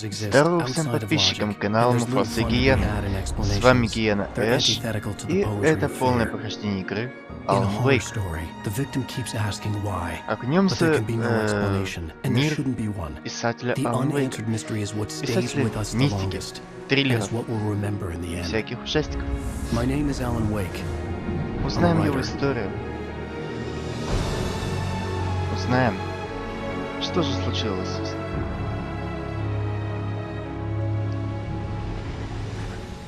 Здорово всем подписчикам канала Муфаса Гиен. С вами Гиена Эш, и это полное прохождение игры Alan Wake. Окунемся мир писателя Alan Wake, писателя мистики, триллеров, всяких ужастиков. Узнаем его историю. Узнаем, что же случилось с ним.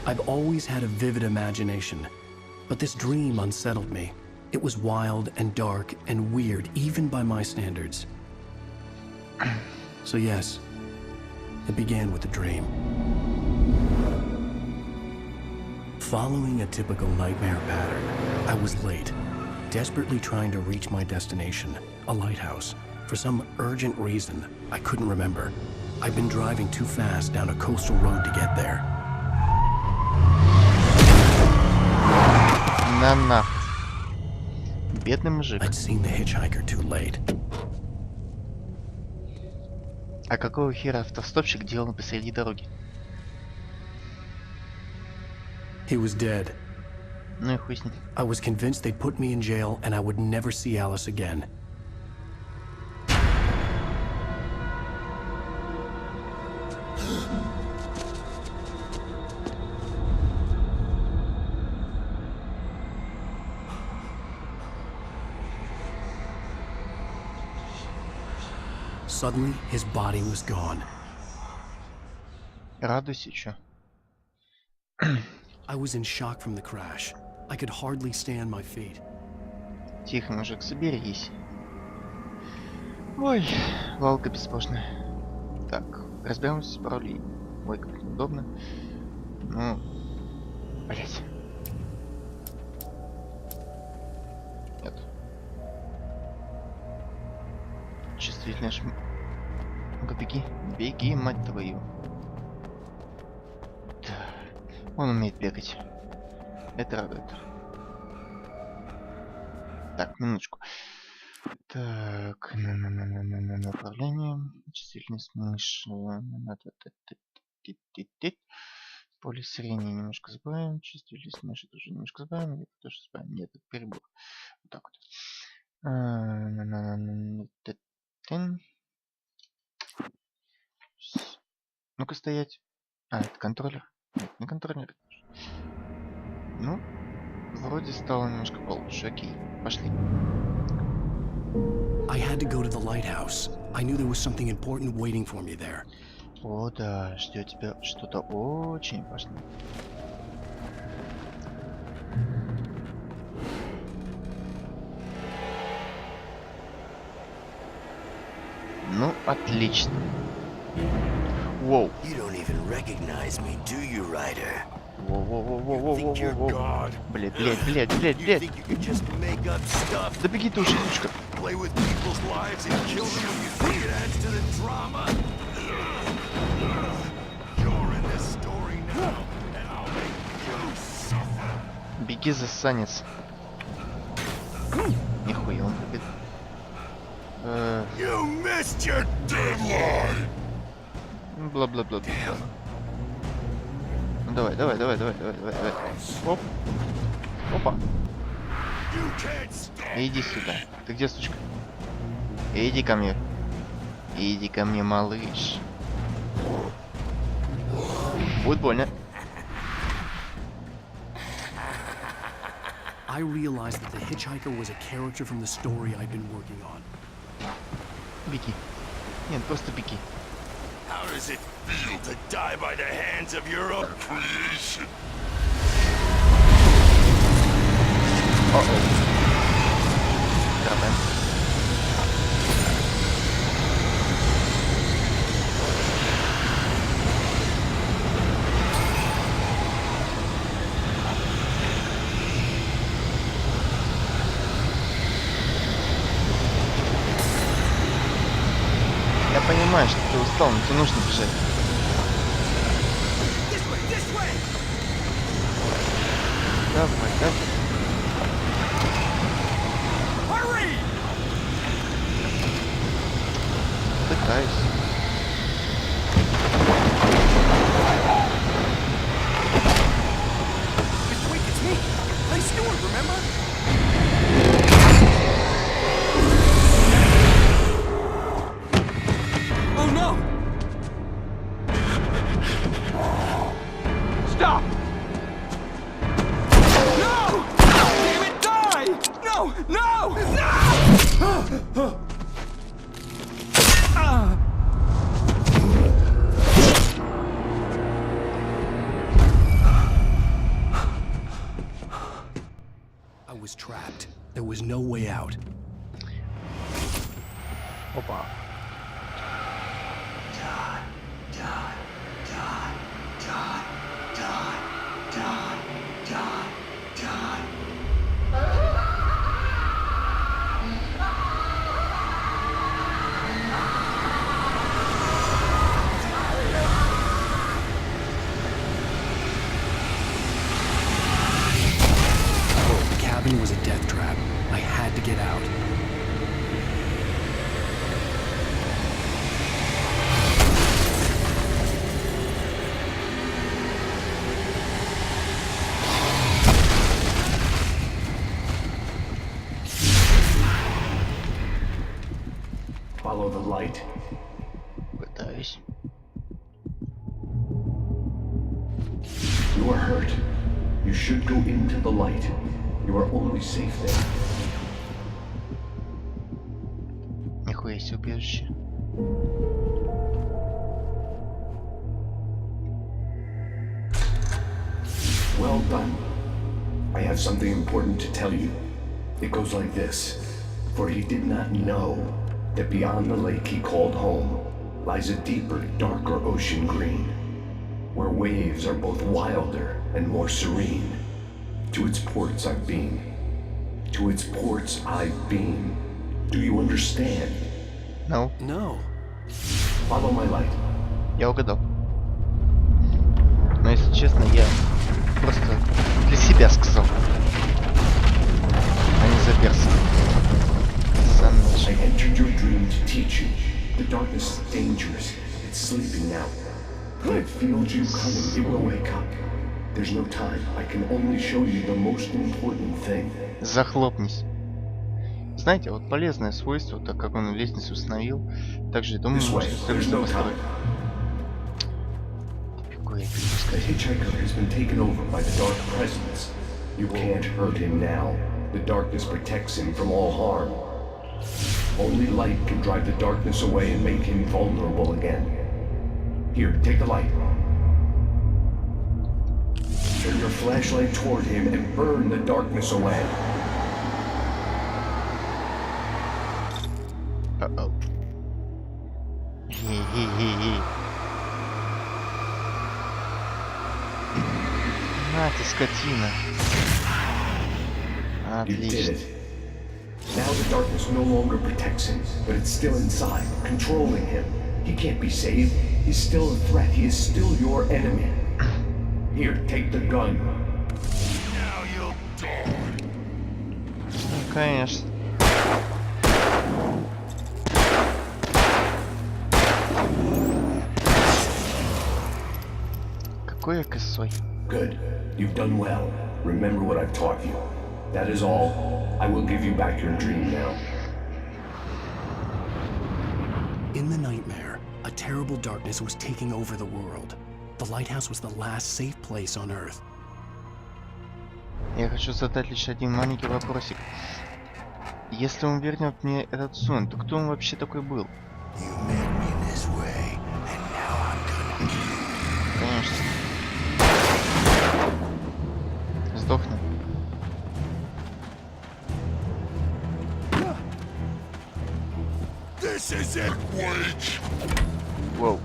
I've always had a vivid imagination, but this dream unsettled me. It was wild and dark and weird, even by my standards. So yes, it began with a dream. Following a typical nightmare pattern, I was late, desperately trying to reach my destination, a lighthouse. For some urgent reason, I couldn't remember. I'd been driving too fast down a coastal road to get there. На. Бедный мужик. I'd seen the hitchhiker too late. А какого хера автостопщик делал посреди дороги? He was dead. Ну и хуй с ним. I was convinced they'd put me in jail and I would never see Alice again. Suddenly, his body was gone. Радуйся, чё? I was in shock from the crash. I could hardly stay on my feet. Тихо, мужик, соберись. Ой, валка бесплошная. Так, разберемся с паролей. Ой, как неудобно. Ну, блять. Нет. Чувствительная Ну-ка, беги. Беги, мать твою. Да. Он умеет бегать. Это радует. Так, минуточку. Так, направление. Чувствительность мыши. Поле зрения немножко сбавим. Чувствительность мыши тоже немножко сбавим. Это тоже сбавим. Нет, это перебор. Вот так вот. Ну-ка стоять. А, это контроллер. Нет, не контроллер. Ну, вроде стало немножко получше. Окей, пошли. I had to go to the lighthouse. I knew there was something important waiting for me there. О, да, ждет тебя что-то очень важное. Ну, отлично. Воу. Воу. Блядь. Да беги ты уже, сучка. Беги, засанец. Нихуя он бегает. Бла-бла-бла. Ну давай. Оп. Опа. Иди сюда. Ты где, сучка? Иди ко мне. Иди ко мне, малыш. Будет больно. I realized that the hitchhiker was a character from the story I'd been working on. Беги. Нет, просто беги. How does it feel to die by the hands of your own creation? Капаем. Я понимаю, что ты устал, но тебе нужно бежать. Давай. Пытаюсь. way out. Опа. The cabin was a death trap. I had to get out. Follow the light. Пытаюсь. You are hurt. You should go into the light. You are only safe there. Нихуя себе убежище. Well done. I have something important to tell you. It goes like this. For he did not know that beyond the lake he called home lies a deeper, darker ocean green, where waves are both wilder and more serene. To its ports I've been. To its ports I've been. Do you understand? No, No. Follow my light. я угадал. Но если честно, я просто для себя сказал. А не за перса. Сам I entered your dream to teach you. The darkness is dangerous. It's sleeping now. When it feels you coming, it will wake up. There's no time. I can only show you the most important thing. захлопнись. Знаете, вот полезное свойство, так как он лестницу установил, также, я думаю, This way. можно There's следовательно no построить. time. Тупику я The перепускаю. hitchhiker has been taken over by the dark presence. You can't hurt him now. The darkness protects him from all harm. Only light can drive the darkness away and make him vulnerable again. Here, take the light. Turn your flashlight toward him and burn the darkness away. Uh-oh. Хе-хе-хе-хе. На ты, скотина. You did Отлично. it. Now the darkness no longer protects him, but it's still inside, controlling him. He can't be saved. He's still a threat. He is still your enemy. Here, take the gun. Now you'll die. Ну, конечно. Какой я косой. Good. You've done well. Remember what I've taught you. That is all. I will give you back your dream now. In the nightmare, a terrible darkness was taking over the world. The lighthouse was the last safe place on Earth. Я хочу задать лишь один маленький вопросик. Если он вернет мне этот сон, то кто он вообще такой был? Конечно. Сдохни. This is it, witch. Воу.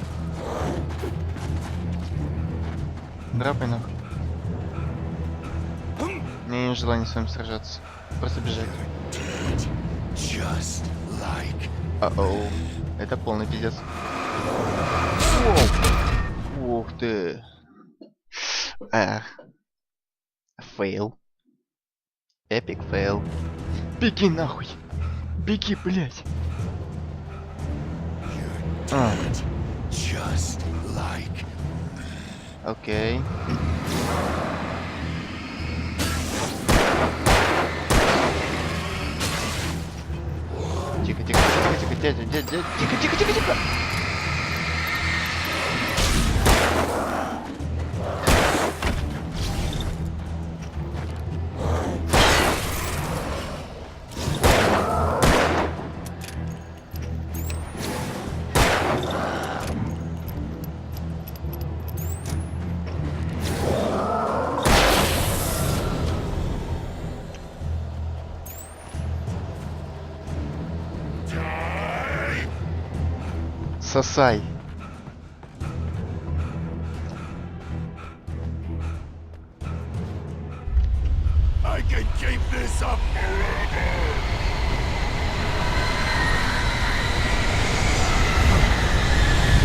Драпай нахуй. Мне нет желания с вами сражаться. Просто бежать. Just like Оу. Это полный пиздец. Воу. Ух ты. Фейл. Эпик фейл. Беги нахуй. Беги, блять. just like Окей. Тихо, тихо, тихо, тихо, дядя, дядя, дядя, тихо, тихо, тихо, тихо. Сосай. I can keep this up forever.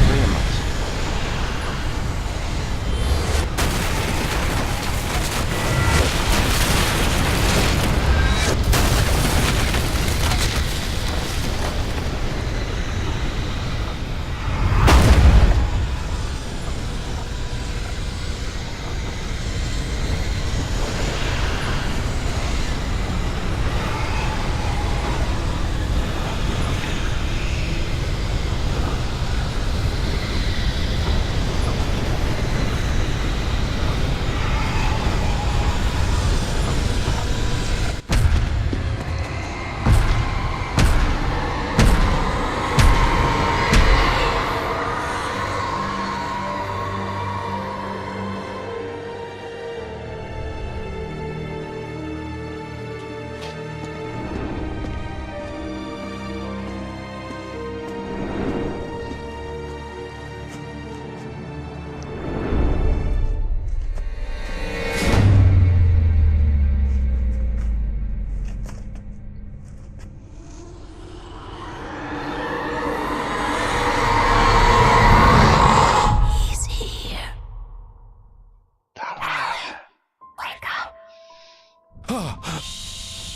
Твою мать.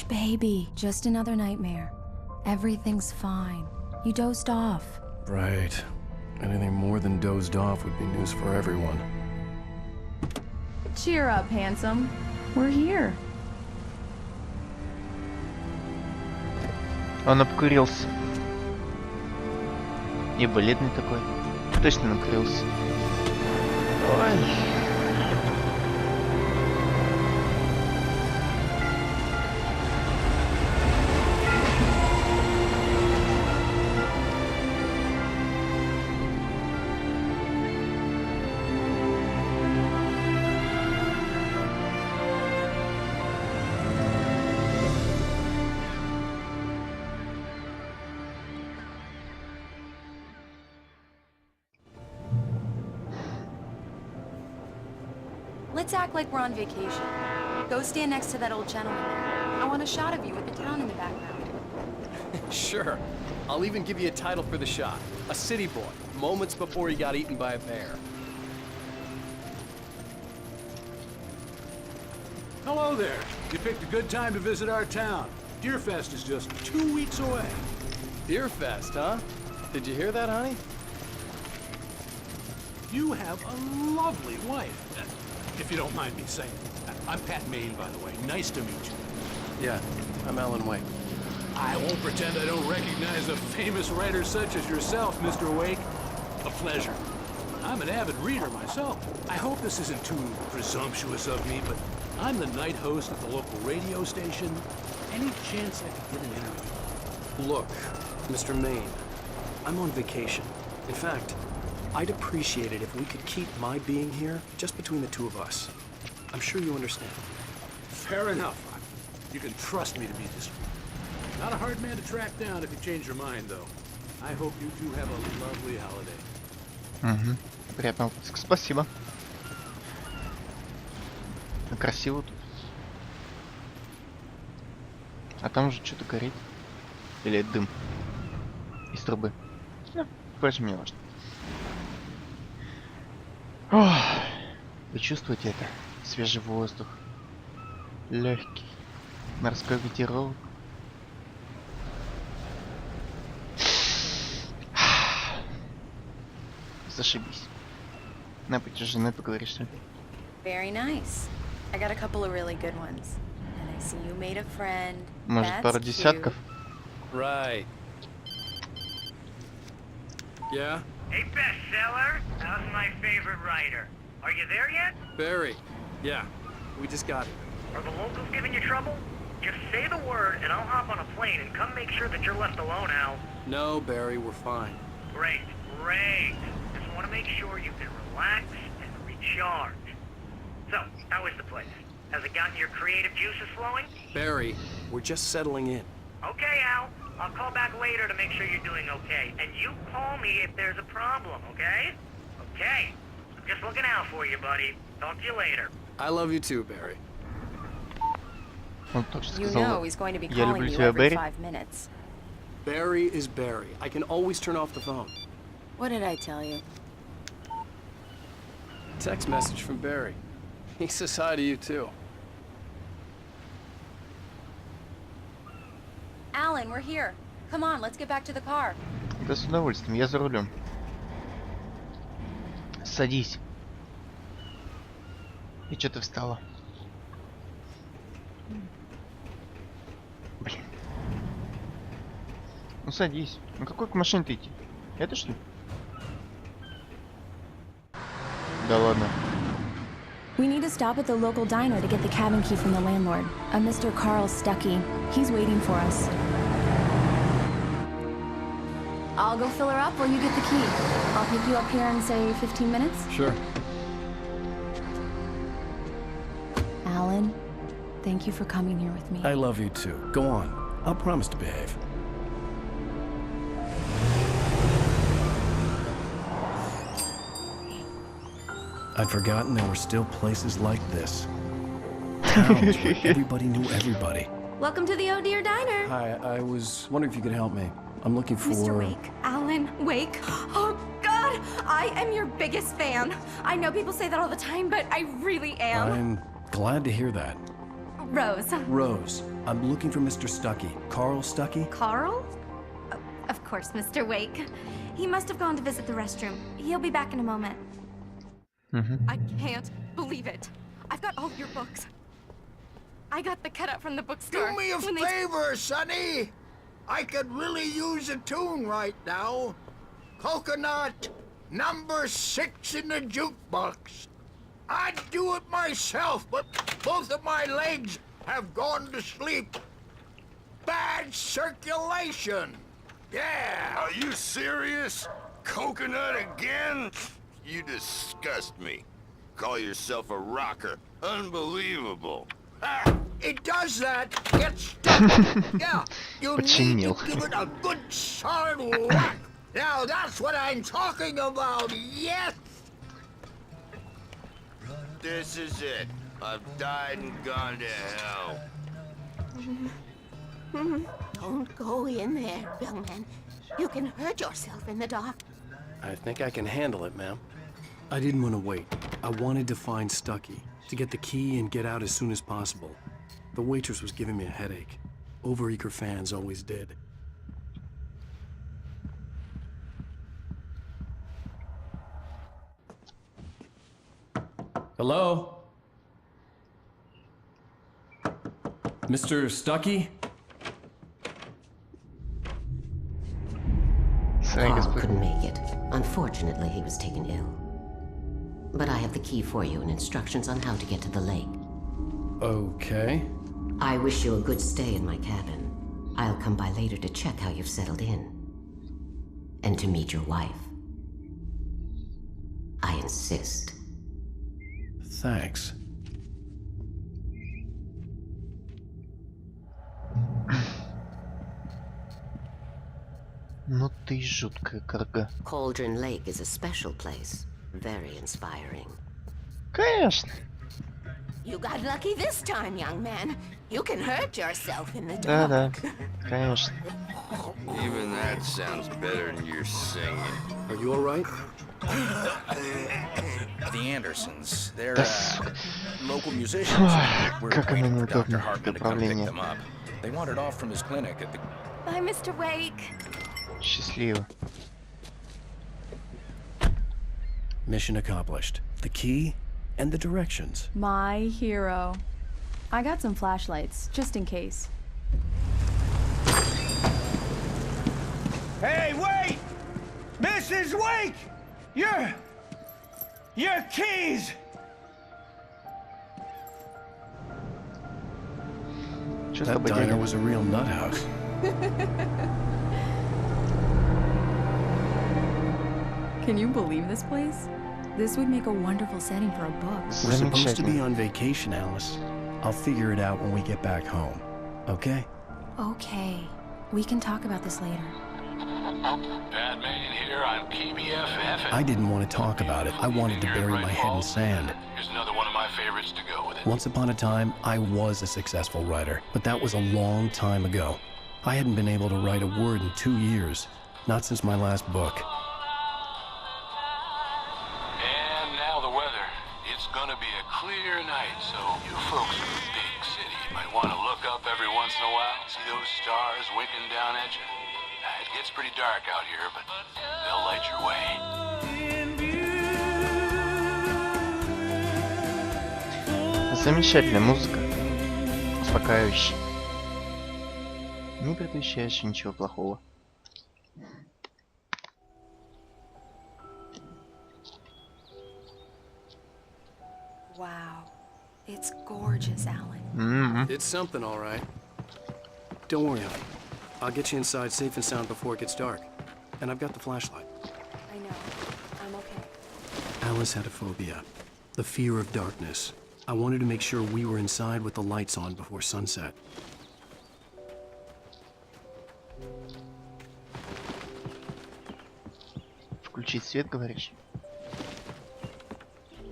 Baby, just another nightmare. Everything's fine. You dozed off. Right. Anything more than dozed off would be news for everyone. Cheer up, handsome. We're here. Он обкурился. И бледный такой. Точно накурился. Ой. Let's act like we're on vacation. Go stand next to that old gentleman there. I want a shot of you with the town in the background. Sure. I'll even give you a title for the shot. A city boy, moments before he got eaten by a bear. Hello there. You picked a good time to visit our town. Deerfest is just 2 weeks away. Deerfest, huh? Did you hear that, honey? You have a lovely wife, if you don't mind me saying. I'm Pat Maine, by the way. Nice to meet you. Yeah, I'm Alan Wake. I won't pretend I don't recognize a famous writer such as yourself, Mr. Wake. A pleasure. I'm an avid reader myself. I hope this isn't too presumptuous of me, but I'm the night host at the local radio station. Any chance I could get an interview? Look, Mr. Maine, I'm on vacation. In fact, I'd appreciate it if we could keep my being here just between the two of us. I'm sure you understand. Fair enough. You can trust me to be discreet. Not a hard man to track down if you change your mind, though. I hope you two have a lovely holiday. Угу. Приятного отпуска. Спасибо. Красиво тут. А там же что-то горит. Или это дым из трубы. Ну, впрочем, не важно. Ох, вы чувствуете это? Свежий воздух. Легкий. Морской ветерок. Зашибись. На, пойти с женой поговоришь, что ли? Very nice. I got a couple of really good ones. And I see you made a friend. Может, That's пару cute. десятков? Right. Yeah? Hey, bestseller, how's my favorite writer? Are you there yet? Barry. Yeah, we just got here. Are the locals giving you trouble? Just say the word and I'll hop on a plane and come make sure that you're left alone, Al. No, Barry, we're fine. Great, great. Just want to make sure you can relax and recharge. So, how is the place? Has it gotten your creative juices flowing? Barry, we're just settling in. Okay, Al. I'll call back later to make sure you're doing okay. And you call me if there's a problem, okay? Okay. I'm just looking out for you, buddy. Talk to you later. I love you too, Barry. Он тоже You know сказал, he's going to be я calling люблю you тебя, every Берри. 5 minutes. Barry is Barry. I can always turn off the phone. What did I tell you? Text message from Barry. He says hi to you too. Alan, we're here. Come on, let's get back to the car. Да с удовольствием, я за рулем. Садись. И чё ты встала? Блин. Ну садись. Ну какой к машине-то идти? Это что ли? Да ладно. We need to stop at the local diner to get the cabin key from the landlord, a Mr. Carl Stuckey. He's waiting for us. I'll go fill her up while you get the key. I'll pick you up here in, say, 15 minutes. Sure. Alan, thank you for coming here with me. I love you too. Go on. I'll promise to behave. I'd forgotten there were still places like this. Towns where everybody knew everybody. Welcome to the Oh Dear Diner. Hi, I was wondering if you could help me. I'm looking for... Mr. Wake. Alan Wake. Oh, God! I am your biggest fan. I know people say that all the time, but I really am. I'm glad to hear that. Rose. Rose, I'm looking for Mr. Stuckey. Carl Stuckey? Carl? Of course, Mr. Wake. He must have gone to visit the restroom. He'll be back in a moment. I can't believe it. I've got all your books. I got the cutout from the bookstore. Do me a favor, Sonny. I could really use a tune right now. Coconut, number 6 in the jukebox. I'd do it myself, but both of my legs have gone to sleep. Bad circulation. Yeah. Are you serious? Coconut again? You disgust me. Call yourself a rocker. Unbelievable. It does that. Get stuck. Yeah. You need Починил. to give it a good solid whack. Now that's what I'm talking about. Yes. This is it. I've died and gone to hell. Don't go in there, young man. You can hurt yourself in the dark. I think I can handle it, ma'am. I didn't want to wait. I wanted to find Stuckey, to get the key and get out as soon as possible. The waitress was giving me a headache. Overeager fans always did. Hello? Mr. Stuckey? Sorry, Carl господин. couldn't make it. Unfortunately, he was taken ill. But I have the key for you and instructions on how to get to the lake. Okay. I wish you a good stay in my cabin. I'll come by later to check how you've settled in. And to meet your wife. I insist. Thanks. Ну ты жуткая карга. Cauldron Lake is a special place. Very inspiring. Конечно. You got lucky this time, young man. You can hurt yourself in the Да-да. dark. Конечно. Even that sounds better than your singing. Are you all right? The Andersons. They're Да сука. local musicians. Ой, We're как оно waiting for Dr. неудобно, Hartman to come pick управление. them up. They wandered off from his clinic at the... Bye, Mr. Wake. Счастливо. Mission accomplished. The key and the directions. My hero. I got some flashlights, just in case. Hey, wait! Mrs. Wake! Your keys! Что с That тобой, diner дядя? was a real nut house. Can you believe this place? This would make a wonderful setting for a book. We're supposed to be Замечательно. on vacation, Alice. I'll figure it out when we get back home. Okay? Okay. We can talk about this later. Batman here on PBFF. I didn't want to talk about it. I wanted to bury my head in sand. Here's another one of my favorites to go with it. Once upon a time, I was a successful writer, but that was a long time ago. I hadn't been able to write a word in 2 years, not since my last book. And now the weather. It's gonna be a clear night, so you folks in the big city might want to look up every once in a while, see those stars winking down at you. It gets pretty dark out here, but they'll light your way. Замечательная музыка. Успокаивающая. Не предвещающая ничего плохого. Wow. It's gorgeous, Alan. It's something, all right. Don't worry, honey. I'll get you inside safe and sound before it gets dark. And I've got the flashlight. I know. I'm okay. Alice had a phobia, the fear of darkness. I wanted to make sure we were inside with the lights on before sunset. Включить свет, говоришь?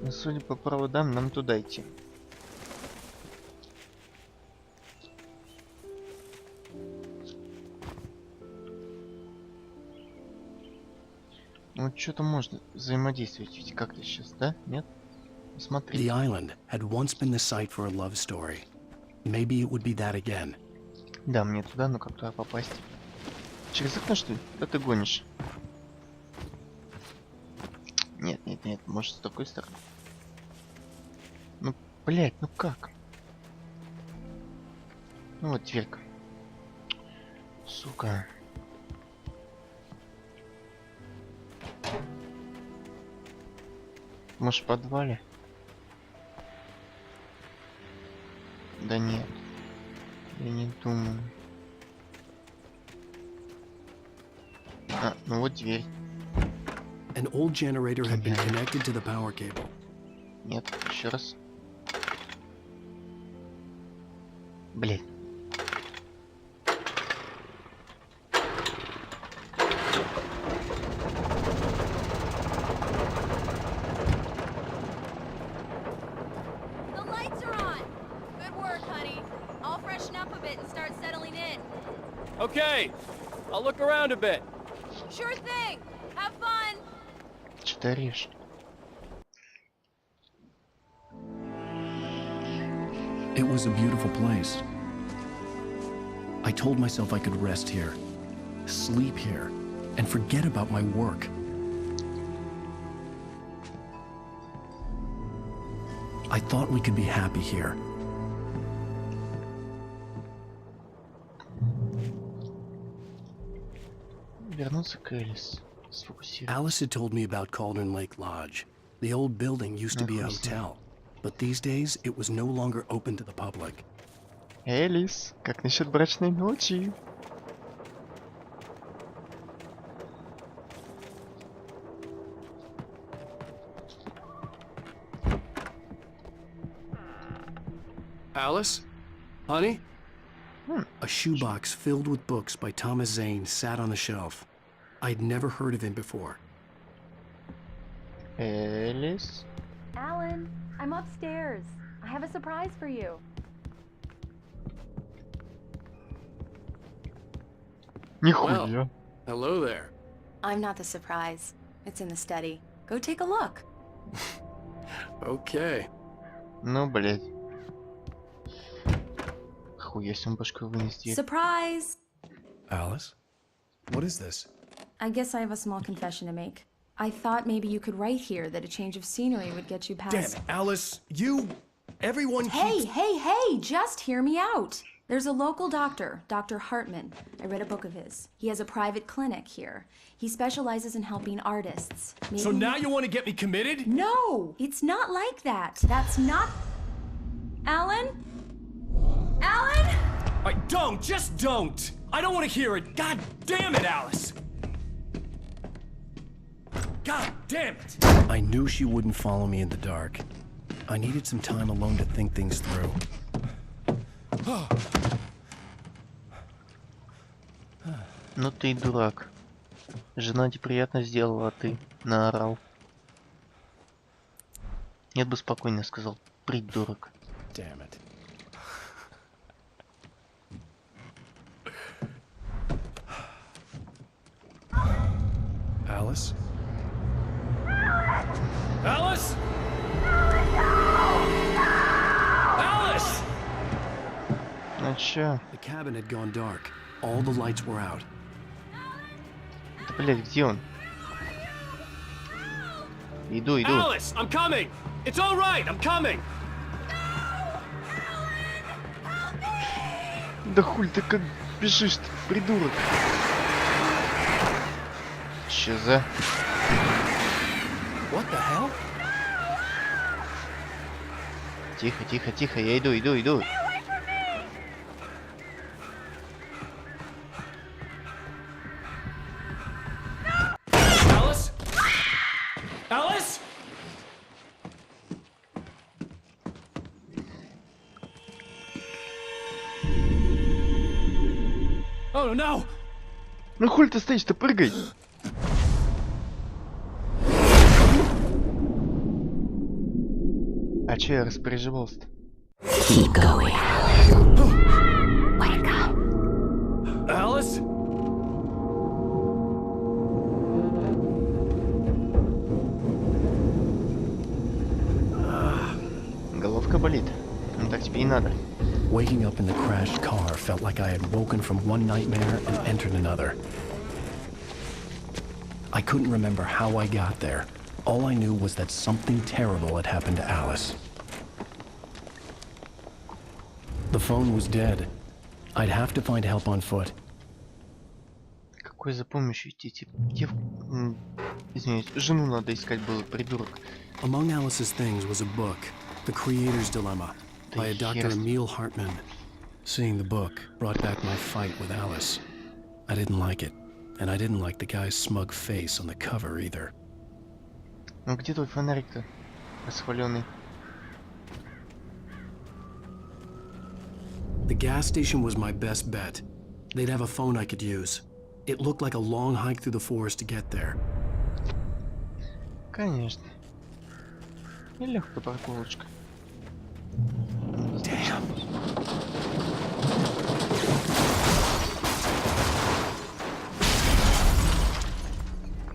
Ну, судя по проводам, нам туда идти. Ну, что-то можно взаимодействовать ведь как-то сейчас, да? Нет? Смотри. The island had once been the site for a love story. Maybe it would be that again. Да, мне туда, ну как туда попасть? Через окно, что ли? Да ты гонишь. Нет, нет, нет, может с такой стороны. Ну, блять, ну как? Ну вот дверка. Сука. Может в подвале? Да нет. Я не думаю. А, ну вот дверь. An old generator had been connected to the power cable. Нет, еще раз. Блять. The lights are on. Good work, honey. I'll freshen up a bit and start settling in. Okay, I'll look around a bit. Sure thing. Have fun. Что ты орешь? It was a beautiful place. I told myself I could rest here, sleep here, and forget about my work. I thought we could be happy here. Вернуться к Элис. Сфокусироваться. Alice had told me about Cauldron Lake Lodge. The old building used to be a hotel, but these days it was no longer open to the public. Элис, как насчет брачной ночи? Alice? Honey? A shoebox filled with books by Thomas Zane sat on the shelf. I'd never heard of him before. Элис? Alan, I'm upstairs. I have a surprise for you. Нихуя. Hello there. I'm not the surprise. It's in the study. Go take a look. Okay. Ну, блядь. Хуя себе башку вынести. Surprise! Alice? What is this? I guess I have a small confession to make. I thought maybe you could write here that a change of scenery would get you past... Damn it, Alice! Everyone keeps... Hey, just hear me out. There's a local doctor, Dr. Hartman. I read a book of his. He has a private clinic here. He specializes in helping artists. Maybe... So now you want to get me committed? No, it's not like that. That's not... Alan? Alan? Just don't! I don't want to hear it! God damn it, Alice! God damn it! I knew she wouldn't follow me in the dark. I needed some time alone to think things through. Ну ты и дурак. Жена тебе приятно сделала, а ты наорал. Нет бы спокойно сказал. Придурок. Damn it. Alice? Alice? Alice! Ну чё? The cabin had gone dark. All the lights were out. Да блять, где он? Иду. Alice, I'm coming! It's all right, I'm coming! Да хуль ты как бежишь, ты придурок. Чё за? What the hell? Тихо, я иду. Alice? Alice? Oh no! Ну хуль ты стоишь, ты прыгай. А чё я распоряживался-то? Keep going. Wake up. Alice? Головка болит. Ну так тебе и надо. Waking up in the crashed car felt like I had woken from one nightmare and entered another. I couldn't remember how I got there. All I knew was that something terrible had happened to Alice. The phone was dead. I'd have to find help on foot. Какой за помощью идти? Извиняюсь, жену надо искать было, придурок. Among Alice's things was a book, The Creator's Dilemma, by a Dr. Emil Hartman. Seeing the book brought back my fight with Alice. I didn't like it, and I didn't like the guy's smug face on the cover either. Ну где твой фонарик-то, расхваленный? The gas station was my best bet. They'd have a phone I could use. It looked like a long hike through the forest to get there. Конечно. И легкая парковочка. Damn.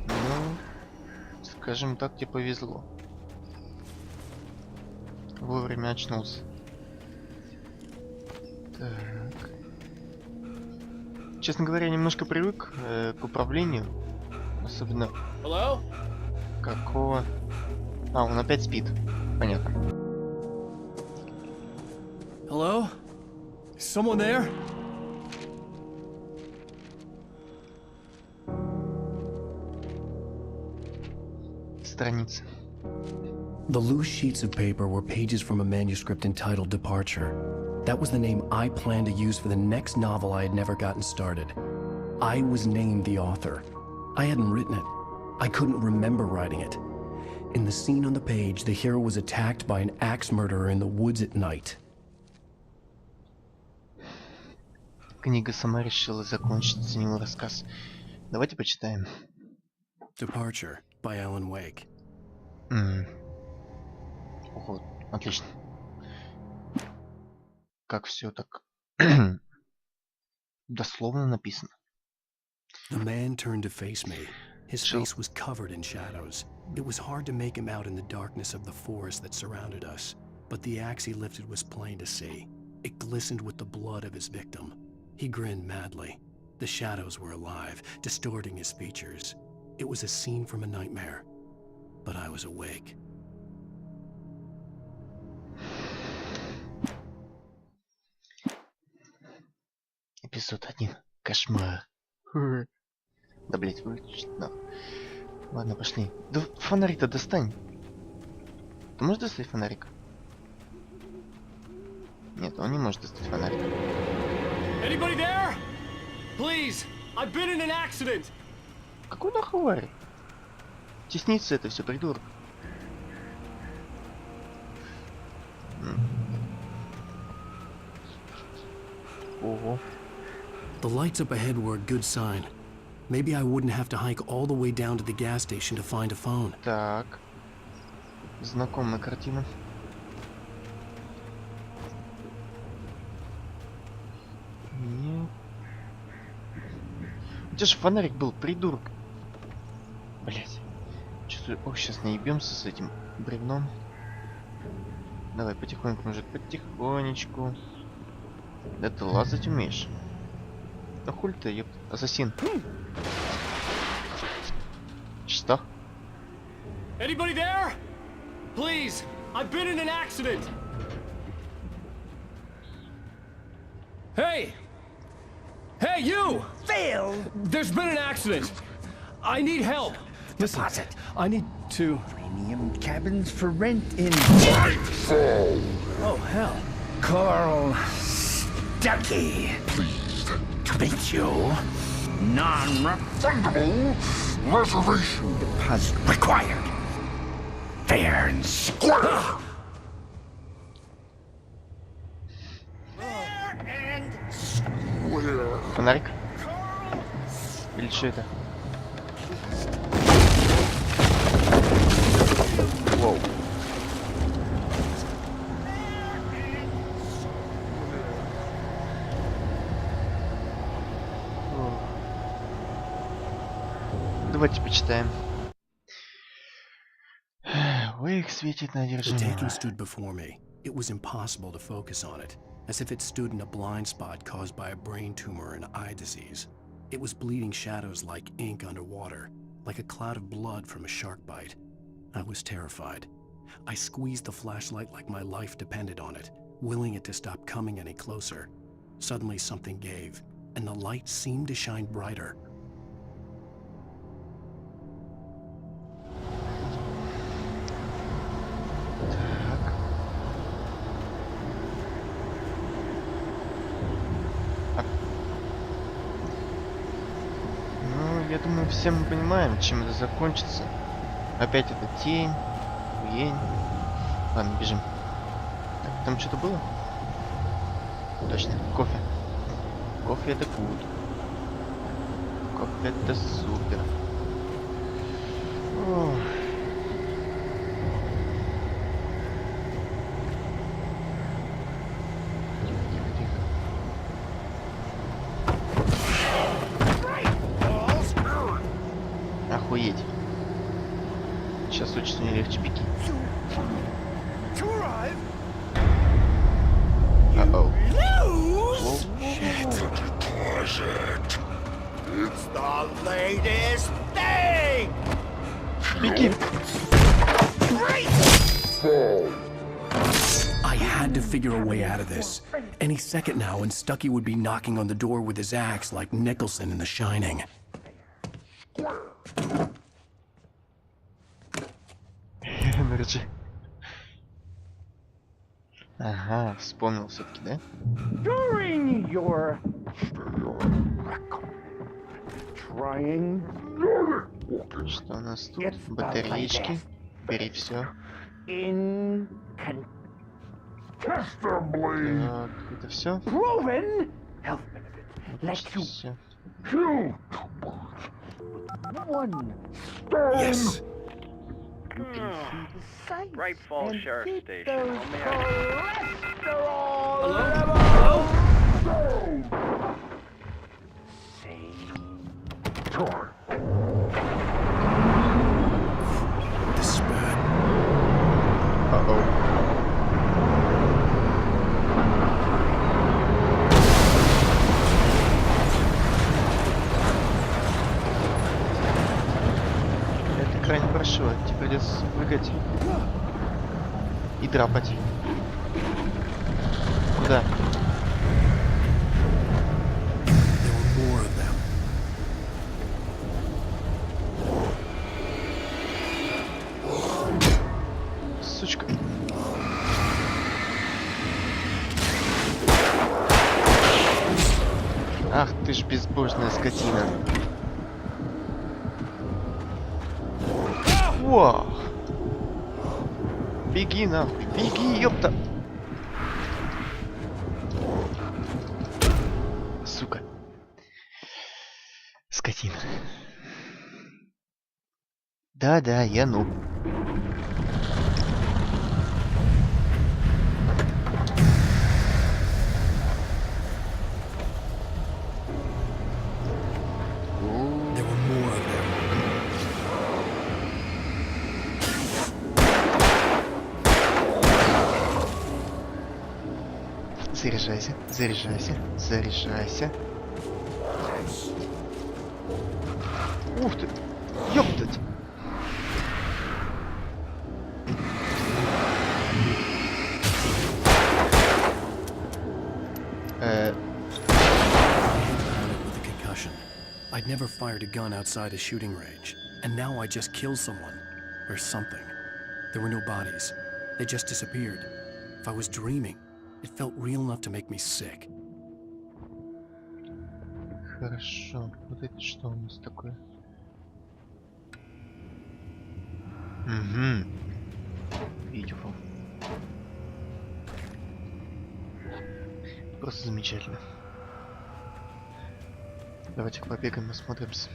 Ну, скажем так, тебе повезло. Вовремя очнулся. Так. Честно говоря, немножко привык к управлению. Особенно... Hello? Какого... А, он опять спит. Понятно. Hello? Is someone there? Страница. The loose sheets of paper were pages from a manuscript entitled Departure. That was the name I planned to use for the next novel I had never gotten started. I was named the author. I hadn't written it. I couldn't remember writing it. In the scene on the page, the hero was attacked by an axe murderer in the woods at night. Книга сама решила закончить за него рассказ. Давайте почитаем. Departure by Alan Wake. Ого, отлично. Как все так дословно написано. The man turned to face me. His face was covered in shadows. It was hard to make him out in the darkness of the forest that surrounded us, but the axe he lifted was plain to see. It glistened with the blood of his victim. He grinned madly. The shadows were alive, distorting his features. It was a scene from a nightmare, but I was awake. Эпизод 1. Кошмар. Да, блять, выключить надо. Ладно, пошли. Да фонарик-то достань. Ты можешь достать фонарик? Нет, он не может достать фонарик. Anybody there? Please, I've been in an accident. Какой нахуй? Теснится это все, придурок. Ого. The lights up ahead were a good sign. Maybe I wouldn't have to hike all the way down to the gas station to find a phone. Так. Знакомая картина. Нет. Где же фонарик был, придурок? Блять. Чувствую, ох, сейчас наебемся с этим бревном. Давай, потихоньку, мужик, потихонечку. Да ты лазать умеешь? Да хуль ты, ёпт, ассасин. Что? Anybody there? Please, I've been in an accident. Hey! Hey, you! Phil! There's been an accident. I need help. Listen, Deposit. I need to... Premium cabins for rent in... Oh, hell. Carl Stuckey. Pleased to meet you. Non-refundable reservation deposit required. Fair and square. Фонарик? Или что это? Воу. Давайте почитаем. Уэйк светит на The одержимого. taking stood before me. It was impossible to focus on it, as if it stood in a blind spot caused by a brain tumor and eye disease. It was bleeding shadows like ink underwater, like a cloud of blood from a shark bite. I was terrified. I squeezed the flashlight like my life depended on it, willing it to stop coming any closer. Suddenly something gave, and the light seemed to shine brighter. Я думаю, все мы понимаем, чем это закончится. Опять эта тень, уень. Ладно, бежим. Так, там что-то было? Точно, кофе. Кофе это гуд. Кофе это супер. Ох. Охуеть. Сейчас очень не легче беги. Uh-oh. It's the latest thing! Беги! I had to figure a way out of this. Any second now, and Stuckey would be knocking on the door with his axe like Nicholson in The Shining. Энерджи. Ага, вспомнил все-таки, да? During your trying Что у нас тут? Батареечки. Бери все. incontestably Так, это все? proven health benefits let you Все. kill one stone. Yes. You can see the sights Bright Falls and Sheriff hit Station. those How may I- cholesterol Hello? levels. Hello? Same torque. Despair. Uh-oh. Это крайне хорошо. Тебе придется прыгать и драпать. Куда? There were more of them. Сучка. Ах ты ж безбожная скотина. Вау. Беги нахуй, беги, ёпта. Сука. Скотина. Да-да, я нуб. There were more of them. Заряжайся, заряжайся, заряжайся. Ух ты! Ёптать! With a concussion. I'd never fired a gun outside a shooting range, and now I just killed someone. Or something. There were no bodies. They just disappeared. If I was dreaming, it felt real enough to make me sick. Хорошо. Вот это что у нас такое? Угу. Beautiful. Просто замечательно. Давайте побегаем, осмотримся.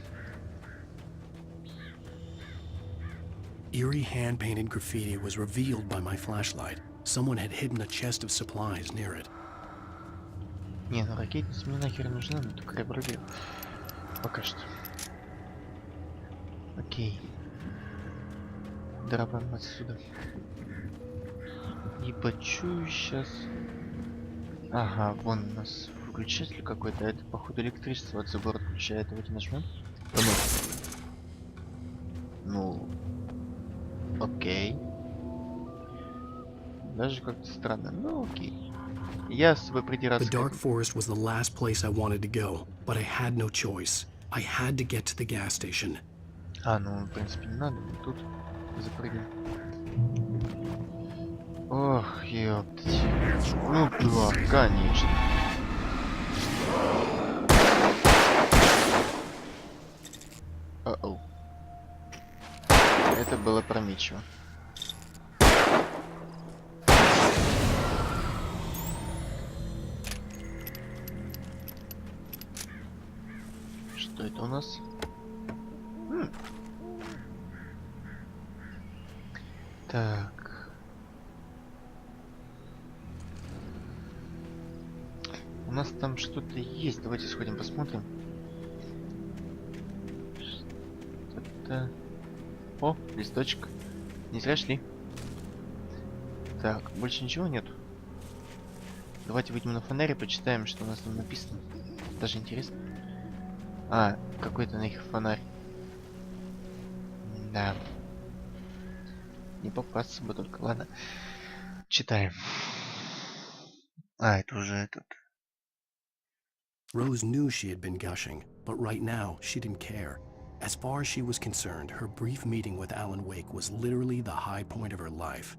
Eerie hand-painted graffiti was revealed by my flashlight. Someone had hidden a chest of supplies near it. Не, ну ракетница мне нахер нужна, но только револьвер. Пока что. Окей. Дробаем отсюда. И почую сейчас. Ага, вон у нас выключатель какой-то. Это походу электричество от забора отключает. Давайте нажмем. Ну. Окей. Даже как-то странно. Ну окей. Я с собой придираться. The dark forest was the last place I wanted to go, but I had no choice. I had to get to the gas station. А, ну, в принципе, не надо. Мы тут запрыгнем. Ох, ёптать. Ну да, конечно. О-оу. Это было опрометчиво. Что это у нас? Так. У нас там что-то есть. Давайте сходим посмотрим. Что-то... О, листочек. Не зря шли. Так, больше ничего нету. Давайте выйдем на фонарь и почитаем, что у нас там написано. Даже интересно. А, какой-то на их фонарь. Да. Не попасться бы только. Ладно. Читаем. А, это уже этот. Rose knew she had been gushing, but right now she didn't care. As far as she was concerned, her brief meeting with Alan Wake was literally the high point of her life.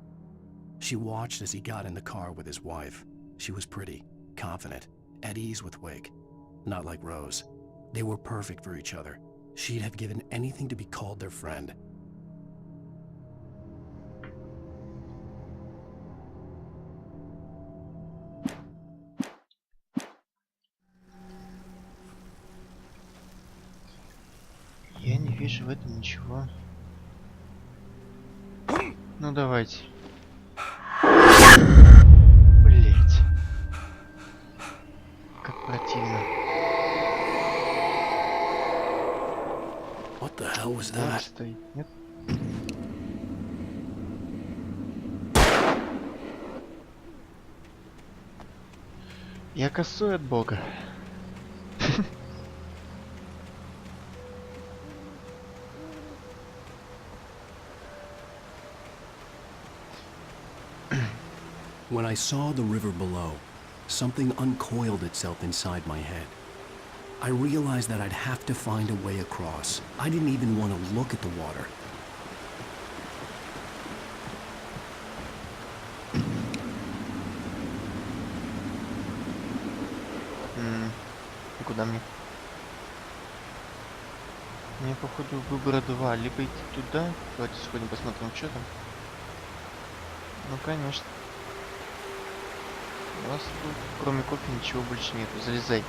She watched as he got in the car with his wife. She was pretty, confident, at ease with Wake. Not like Rose. They were perfect for each other. She'd have given anything to be called their friend. Я не вижу в этом ничего. Ну давайте. Блять. Как противно. What the hell was that? Стоит, нет? Я косой от бога. When I saw the river below, something uncoiled itself inside my head. I realized that I'd have to find a way across. I didn't even want to look at the water. Куда мне? Мне походу выбора два. Либо идти туда. Давайте сходим посмотрим, что там. Ну конечно. У нас тут кроме кофе ничего больше нету. Залезай.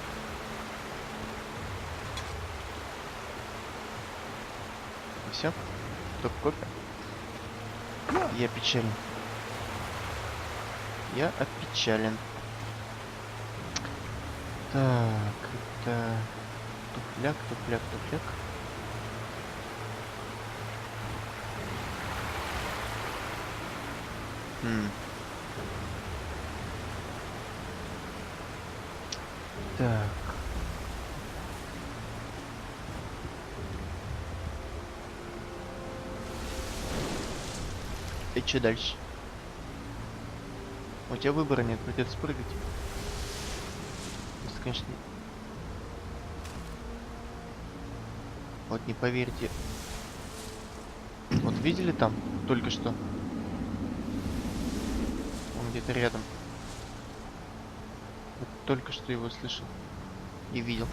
Все? Только кофе? Я печален. Я опечален. Так, это... Туфляк, туфляк, туфляк. Так. И что дальше? У тебя выбора нет, придется прыгать. Если, конечно... Вот не поверите. Вот видели там только что? Он где-то рядом. Вот только что его слышал. И видел.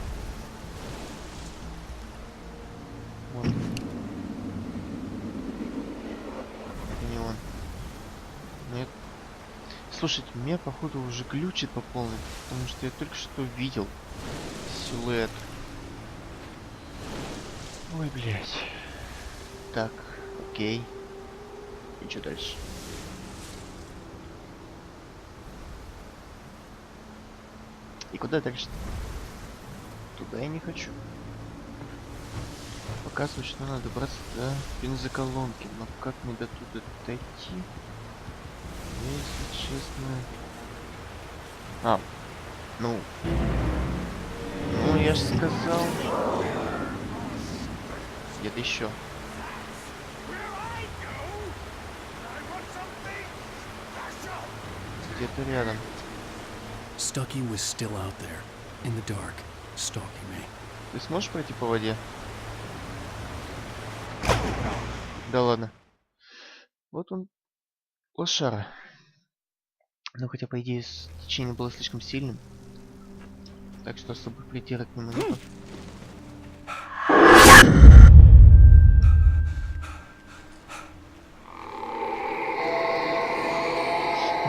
Вот. Это не он. Нет. Слушайте, меня походу уже глючит по полной, потому что я только что видел силуэт. Ой, блядь. Так, окей. И что дальше? И куда дальше? Туда я не хочу. Показывает, что надо добраться до бензоколонки. Но как мне до туда дойти? Если честно... Ну, я же сказал. Где-то еще. Где-то рядом. Stucky was still out there, in the dark, stalking me. Ты сможешь пройти по воде? Да ладно. Вот он, лошара. Ну хотя по идее течение было слишком сильным, так что особо придирок к нему нету.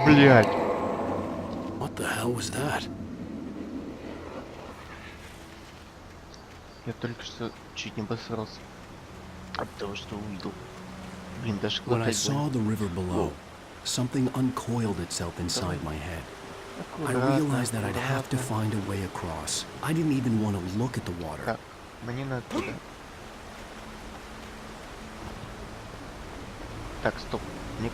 Блять. What the hell was that? Я только что чуть не обосрался от того, что увидел. Блин, даже When I глотать saw the river below, something uncoiled itself inside my head. I realized that I'd have to find a way across. I didn't even want to look at the water. Так, мне надо туда. Так, стоп. Мне...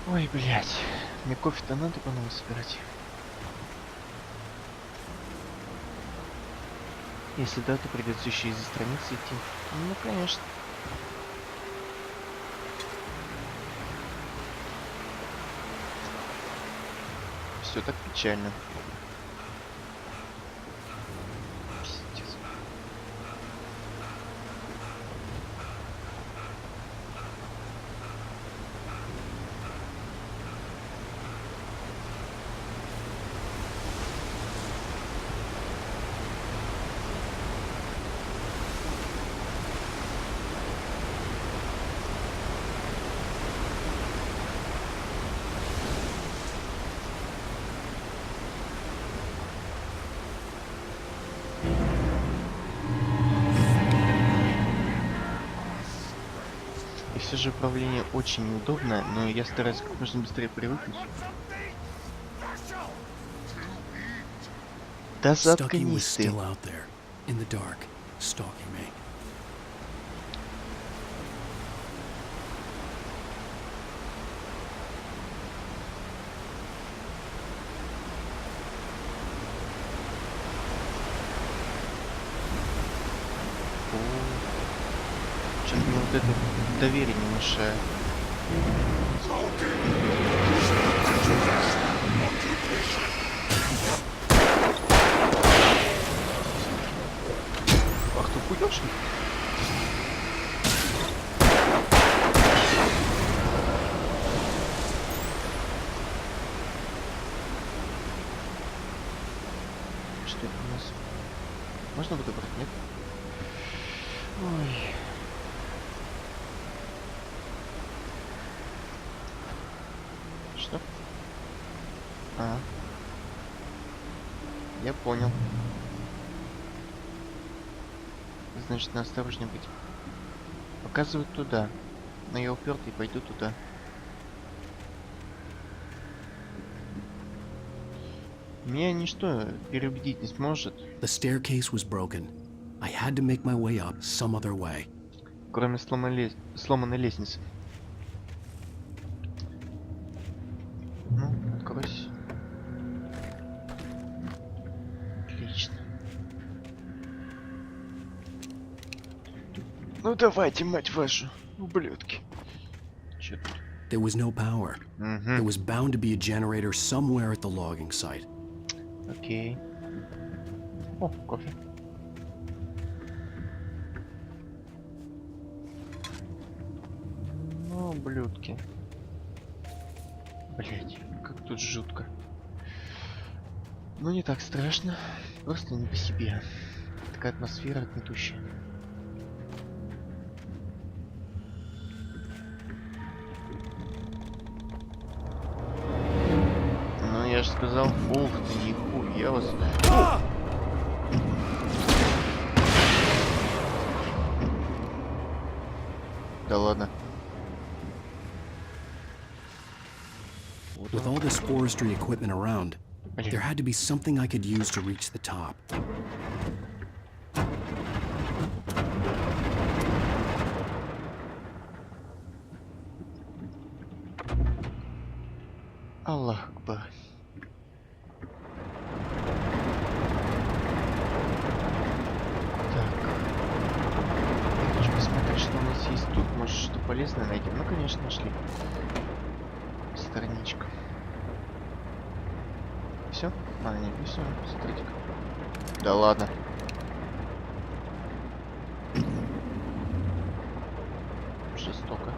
Ой, блядь. Мне кофе-то надо по новому собирать. Если да, то придется еще из-за страницы идти. Ну, конечно. Все так печально. Пиздец. Все же управление очень неудобное, но я стараюсь как можно быстрее привыкнуть. Да заткнись ты. Что-то мне вот это доверие не мешает. Ах ты хуёшник. Что это у нас? Можно будет брать, нет? Ой. Что? А. Я понял. значит, надо осторожнее быть. Показывают туда. Но я упертый, пойду туда. Меня ничто переубедить не сможет. The staircase was broken. I had to make my way up some other way. Кроме сломанной лестницы. Ну, откройся. Отлично. Ну давайте, мать вашу, ублюдки. Чё тут? There was no power. There was bound to be a generator somewhere at the logging site. Окей. О, кофе. Ну, ублюдки. Блять, как тут жутко. Ну, не так страшно. Просто не по себе. Такая атмосфера гнетущая. Ну, я же сказал, ух ты, нихуя вас. Да ладно. With all this forestry equipment around, there had to be something I could use to reach the top. Аллах Акбар. Так. Я хочу посмотреть, что у нас есть тут. Может, что полезное найдем. Ну, конечно, нашли. Страничка. Все? А, нет, не все. Смотрите-ка. Да ладно. Жестоко.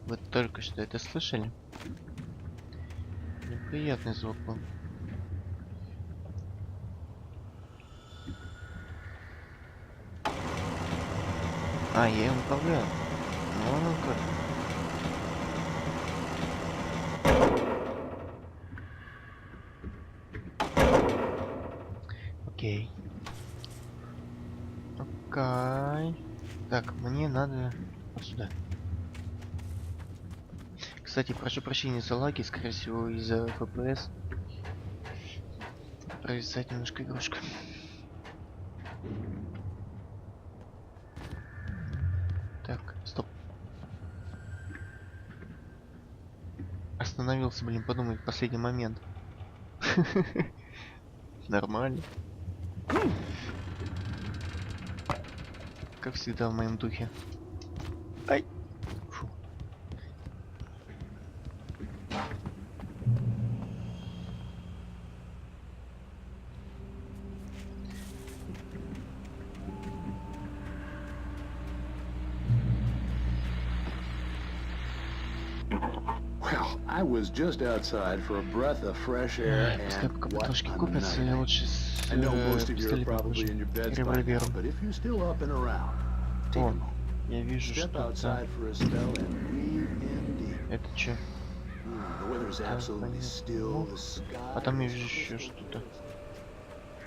Вы только что это слышали? Неприятный звук был. А, я им управляю. Ну, ну как. Окей. Окей. Так, мне надо вот сюда. Кстати, прошу прощения за лаги, скорее всего, из-за FPS. Провисает немножко игрушка. Так, стоп. Остановился, блин, подумай, в последний момент. Нормально. Как всегда в моем духе. Ай! Фу. Well, I was just outside for a breath of fresh air Пускай and пока what потрошки a купятся, я night. лучше с I know most of you are пистолетом probably in your beds by now, револьвером. but if you're still up and around, take a О, moment. я вижу, Step что outside for a spell and breathe in deep. это чё? The weather's absolutely still, the sky. А там я вижу еще что-то.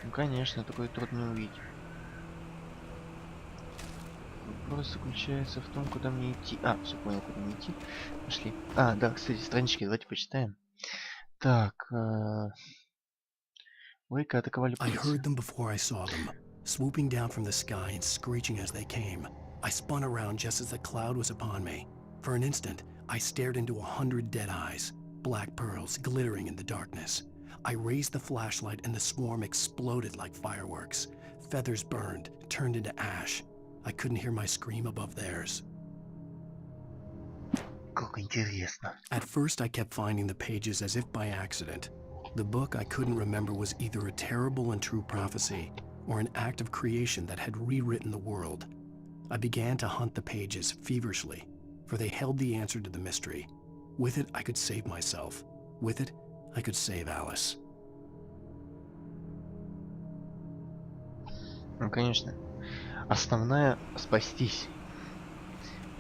Ну конечно, такое трудно увидеть. Вопрос заключается в том, куда мне идти. А, все понял, куда мне идти. Пошли. А, да, кстати, странички давайте почитаем. Так, Уэйка атаковали I птицы. heard them before I saw them, swooping down from the sky and screeching as they came. I spun around just as the cloud was upon me. For an instant, I stared into 100 dead eyes, black pearls glittering in the darkness. I raised the flashlight and the swarm exploded like fireworks. Feathers burned, turned into ash. I couldn't hear my scream above theirs. Как интересно. At first, I kept finding the pages as if by accident. The book I couldn't remember was either a terrible and true prophecy or an act of creation that had rewritten the world. I began to hunt the pages feverishly, for they held the answer to the mystery. With it, I could save myself. With it, I could save Alice. Ну, конечно. Основная — спастись.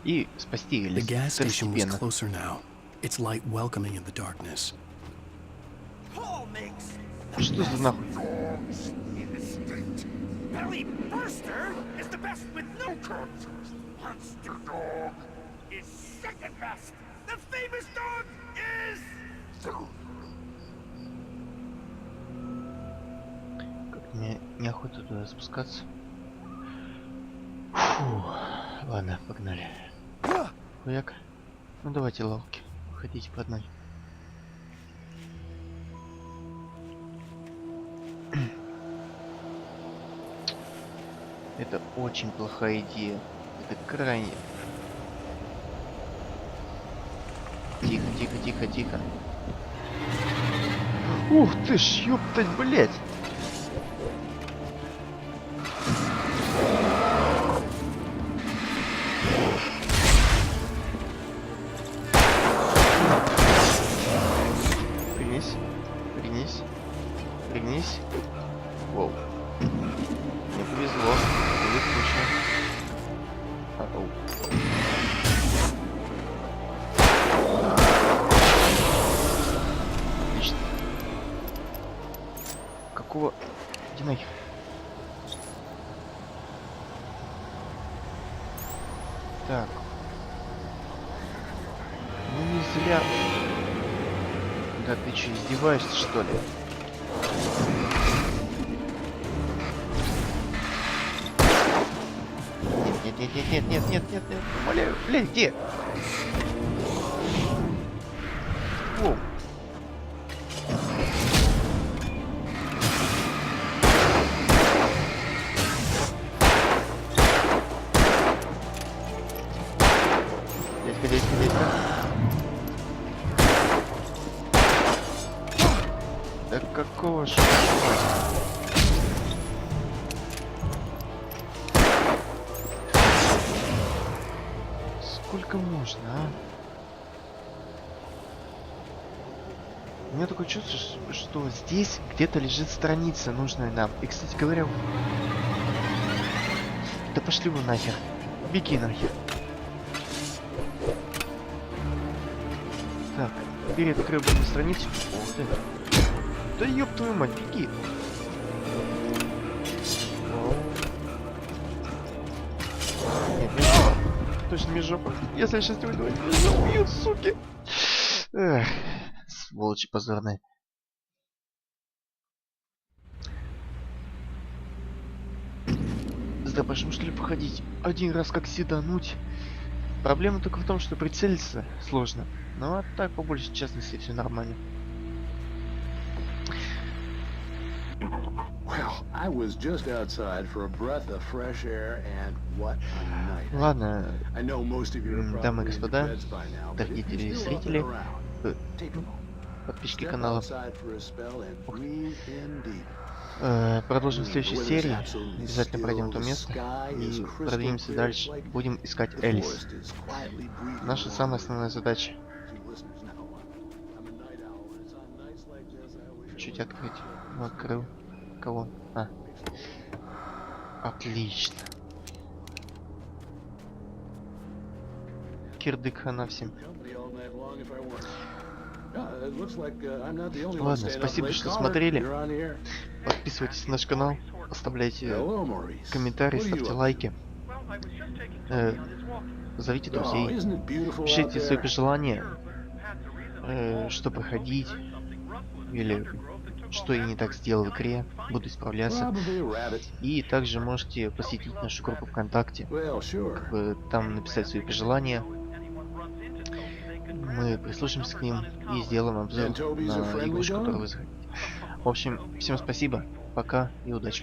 И спасти The gas station was второстепенно. closer now. Its light welcoming in the darkness. Что за нахуй? Belly Burster is the best with no cuts. Monster Dog is second best. The famous dog is... Как мне неохота туда спускаться. Фу. Ладно, погнали. Хуяк. Ну давайте лавки. Ходите по одной. Это очень плохая идея. Это крайне. Тихо, тихо, тихо, тихо. Ух ты ж, ёптать, блять! Пригнись, пригнись, пригнись. Воу. Мне повезло. Будет куча. А-оу. Отлично. Какого? Иди нахер. Так. Ну не зря. Да ты что, издеваешься, что ли? Нет, нет, нет, нет, нет, нет, нет, нет, умоляю. Блядь, где? Воу. Дядька, дядька, дядька. Да какого ж... Сколько можно, а? У меня такое чувство, что здесь где-то лежит страница, нужная нам. И, кстати говоря... Да пошли вы нахер. Беги нахер. Так, теперь я открою страницу. Ух ты. Да ёб твою мать, беги. Нет, не жопа. Точно не жопа. Если я сейчас не уйду, меня убьют, суки. Эх, сволочи позорные. Да пошли, что ли, походить? Один раз как седануть. Проблема только в том, что прицелиться сложно. Ну а так, по большей частности, все нормально. Well, I was just outside for a breath of fresh air, and what a night. Ладно, I know most of you are дамы и probably in господа, beds by now, but дорогие if you're still up and телезрители, around, take a moment. подписчики Step канала. outside for a spell and breathe in deep. Продолжим в следующей серии. Обязательно пройдем то место и продвинемся дальше. Будем искать Элис. Наша самая основная задача. Чуть открыть. Ну, открыл. Кого? А. Отлично. Кирдык хана всем. Ладно, спасибо, что смотрели. Подписывайтесь на наш канал, оставляйте комментарии, ставьте лайки. Зовите друзей. Пишите свои пожелания, что проходить, или что я не так сделал в игре. Буду исправляться. И также можете посетить нашу группу ВКонтакте, там написать свои пожелания. Мы прислушаемся к ним и сделаем обзор на игрушку, которую вы захотите. В общем, всем спасибо, пока и удачи.